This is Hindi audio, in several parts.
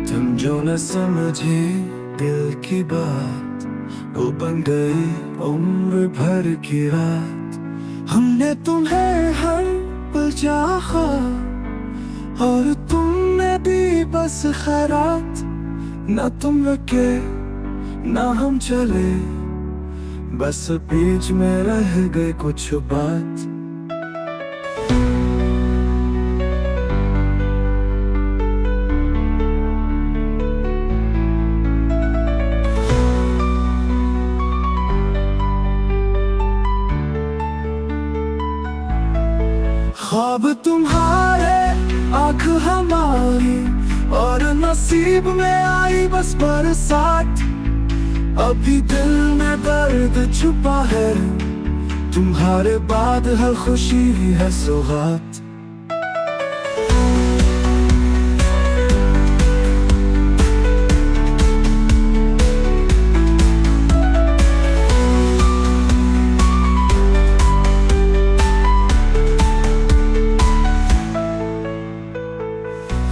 तुम जो न समझे दिल की बात, वो बन गई उम्र भर की रात। हमने तुम्हें हर पल चाहा और तुमने भी बस खैरात। ना तुम रुके ना हम चले, बस बीच में रह गए कुछ बात। ख्वाब तुम्हारे आँख हमारी, और नसीब में आई बस बरसात। अभी दिल में दर्द छुपा है, तुम्हारे बाद हर खुशी ही है सौगात।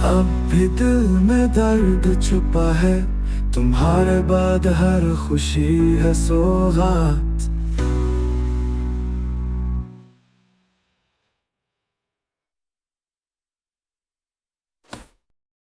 अब भी दिल में दर्द छुपा है, तुम्हारे बाद हर खुशी है सौगात।